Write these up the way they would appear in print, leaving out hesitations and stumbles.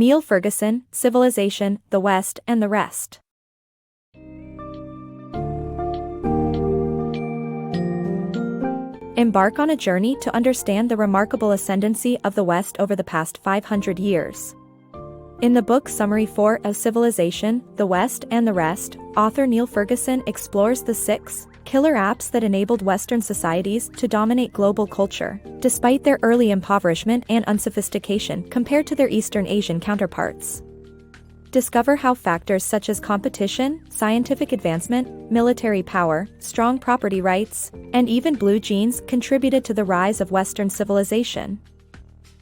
Niall Ferguson, Civilization, the West and the Rest. Embark on a journey to understand the remarkable ascendancy of the West over the past 500 years. In the book Summary 4 of Civilization, the West and the Rest, author Niall Ferguson explores the 6 killer apps that enabled Western societies to dominate global culture, despite their early impoverishment and unsophistication compared to their Eastern Asian counterparts. Discover how factors such as competition, scientific advancement, military power, strong property rights, and even blue jeans contributed to the rise of Western civilization.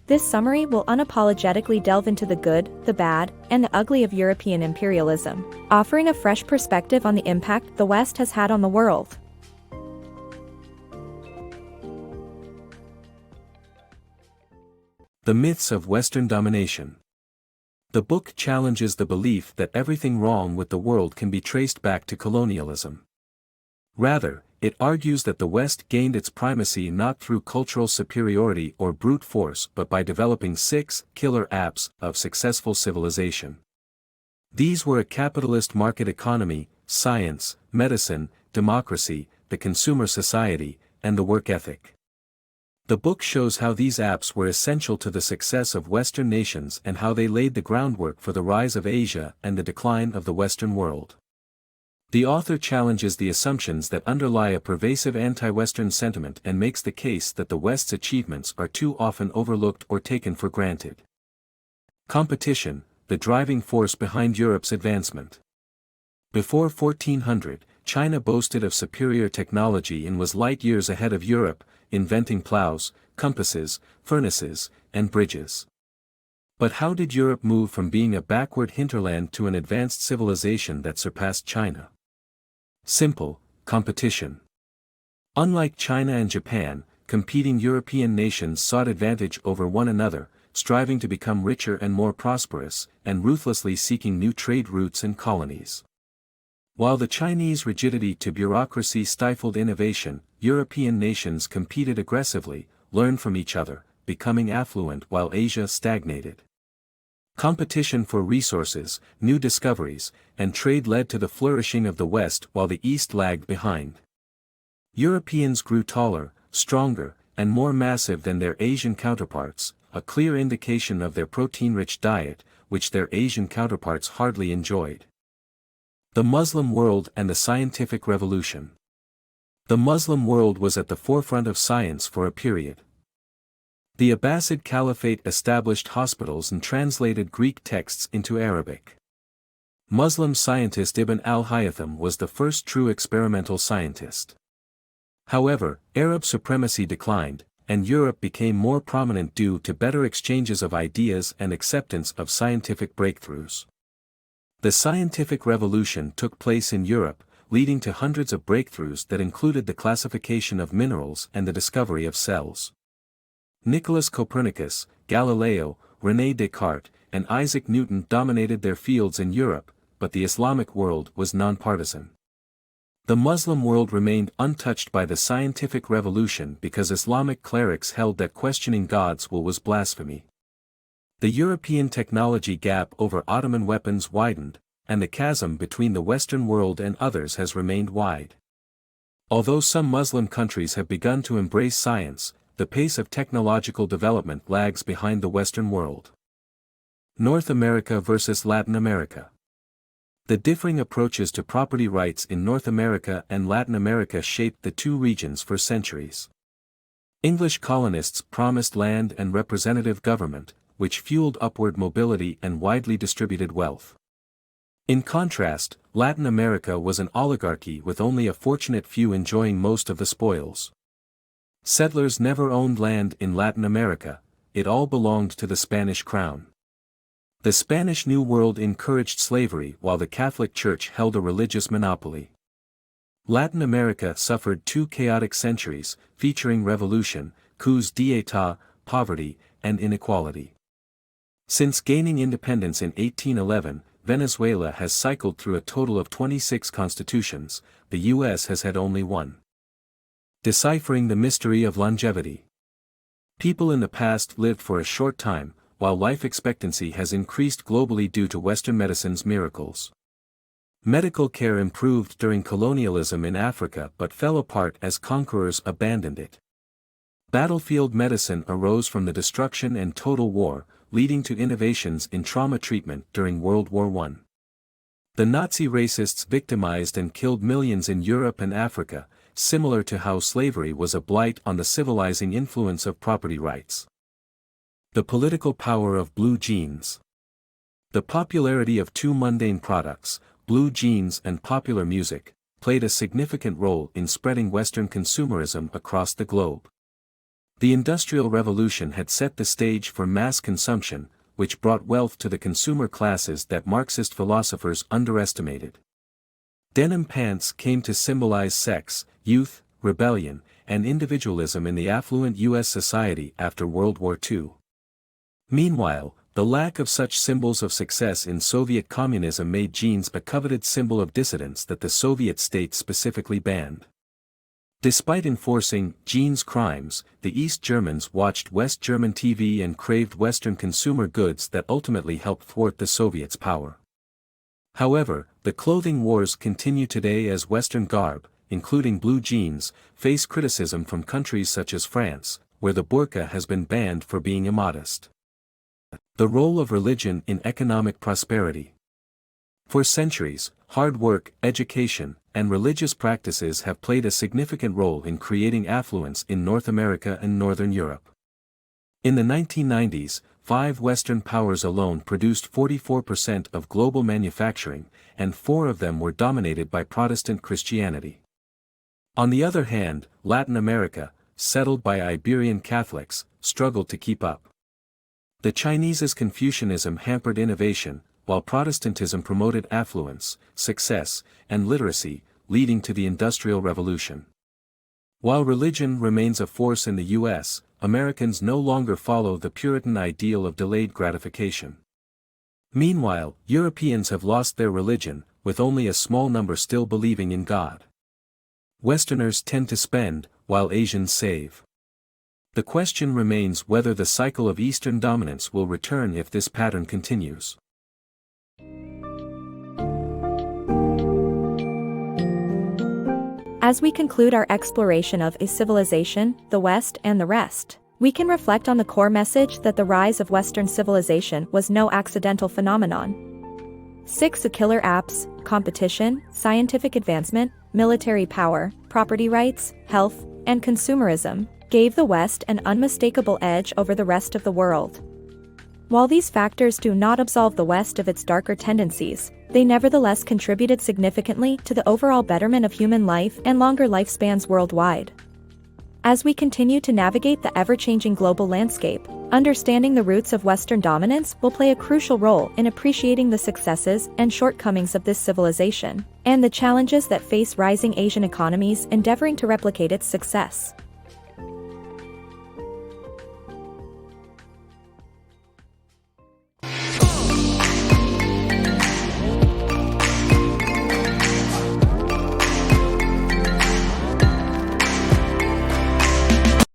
This summary will unapologetically delve into the good, the bad, and the ugly of European imperialism, offering a fresh perspective on the impact the West has had on the world. The Myths of Western Domination. The book challenges the belief that everything wrong with the world can be traced back to colonialism. Rather, it argues that the West gained its primacy not through cultural superiority or brute force but by developing 6 killer apps of successful civilization. These were a capitalist market economy, science, medicine, democracy, the consumer society, and the work ethic. The book shows how these apps were essential to the success of Western nations and how they laid the groundwork for the rise of Asia and the decline of the Western world. The author challenges the assumptions that underlie a pervasive anti-Western sentiment and makes the case that the West's achievements are too often overlooked or taken for granted. Competition, the driving force behind Europe's advancement. Before 1400, China boasted of superior technology and was light years ahead of Europe, inventing plows, compasses, furnaces, and bridges. But how did Europe move from being a backward hinterland to an advanced civilization that surpassed China? Simple: competition. Unlike China and Japan, competing European nations sought advantage over one another, striving to become richer and more prosperous, and ruthlessly seeking new trade routes and colonies. While the Chinese rigidity to bureaucracy stifled innovation, European nations competed aggressively, learned from each other, becoming affluent while Asia stagnated. Competition for resources, new discoveries, and trade led to the flourishing of the West while the East lagged behind. Europeans grew taller, stronger, and more massive than their Asian counterparts, a clear indication of their protein-rich diet, which their Asian counterparts hardly enjoyed. The Muslim world and the scientific revolution. The Muslim world was at the forefront of science for a period. The Abbasid Caliphate established hospitals and translated Greek texts into Arabic. Muslim scientist Ibn al-Haytham was the first true experimental scientist. However, Arab supremacy declined, and Europe became more prominent due to better exchanges of ideas and acceptance of scientific breakthroughs. The scientific revolution took place in Europe, leading to hundreds of breakthroughs that included the classification of minerals and the discovery of cells. Nicholas Copernicus, Galileo, René Descartes, and Isaac Newton dominated their fields in Europe, but the Islamic world was nonpartisan. The Muslim world remained untouched by the scientific revolution because Islamic clerics held that questioning God's will was blasphemy. The European technology gap over Ottoman weapons widened, and the chasm between the Western world and others has remained wide. Although some Muslim countries have begun to embrace science, the pace of technological development lags behind the Western world. North America versus Latin America. The differing approaches to property rights in North America and Latin America shaped the two regions for centuries. English colonists promised land and representative government, which fueled upward mobility and widely distributed wealth. In contrast, Latin America was an oligarchy with only a fortunate few enjoying most of the spoils. Settlers never owned land in Latin America, it all belonged to the Spanish crown. The Spanish New World encouraged slavery while the Catholic Church held a religious monopoly. Latin America suffered 2 chaotic centuries, featuring revolution, coups d'état, poverty, and inequality. Since gaining independence in 1811, Venezuela has cycled through a total of 26 constitutions, the U.S. has had only one. Deciphering the mystery of longevity. People in the past lived for a short time, while life expectancy has increased globally due to Western medicine's miracles. Medical care improved during colonialism in Africa but fell apart as conquerors abandoned it. Battlefield medicine arose from the destruction and total war, leading to innovations in trauma treatment during World War I. The Nazi racists victimized and killed millions in Europe and Africa, similar to how slavery was a blight on the civilizing influence of property rights. The political power of blue jeans. The popularity of two mundane products, blue jeans and popular music, played a significant role in spreading Western consumerism across the globe. The Industrial Revolution had set the stage for mass consumption, which brought wealth to the consumer classes that Marxist philosophers underestimated. Denim pants came to symbolize sex, youth, rebellion, and individualism in the affluent U.S. society after World War II. Meanwhile, the lack of such symbols of success in Soviet communism made jeans a coveted symbol of dissidence that the Soviet state specifically banned. Despite enforcing jeans crimes, the East Germans watched West German TV and craved Western consumer goods that ultimately helped thwart the Soviets' power. However, the clothing wars continue today as Western garb, including blue jeans, face criticism from countries such as France, where the burqa has been banned for being immodest. The role of religion in economic prosperity. For centuries, hard work, education, and religious practices have played a significant role in creating affluence in North America and Northern Europe. In the 1990s, 5 Western powers alone produced 44% of global manufacturing, and 4 of them were dominated by Protestant Christianity. On the other hand, Latin America, settled by Iberian Catholics, struggled to keep up. The Chinese's Confucianism hampered innovation, while Protestantism promoted affluence, success, and literacy, leading to the Industrial Revolution. While religion remains a force in the U.S., Americans no longer follow the Puritan ideal of delayed gratification. Meanwhile, Europeans have lost their religion, with only a small number still believing in God. Westerners tend to spend, while Asians save. The question remains whether the cycle of Eastern dominance will return if this pattern continues. As we conclude our exploration of a civilization, the West and the rest, we can reflect on the core message that the rise of Western civilization was no accidental phenomenon. 6 killer apps, competition, scientific advancement, military power, property rights, health, and consumerism gave the West an unmistakable edge over the rest of the world. While these factors do not absolve the West of its darker tendencies, they nevertheless contributed significantly to the overall betterment of human life and longer lifespans worldwide. As we continue to navigate the ever-changing global landscape, understanding the roots of Western dominance will play a crucial role in appreciating the successes and shortcomings of this civilization, and the challenges that face rising Asian economies endeavoring to replicate its success.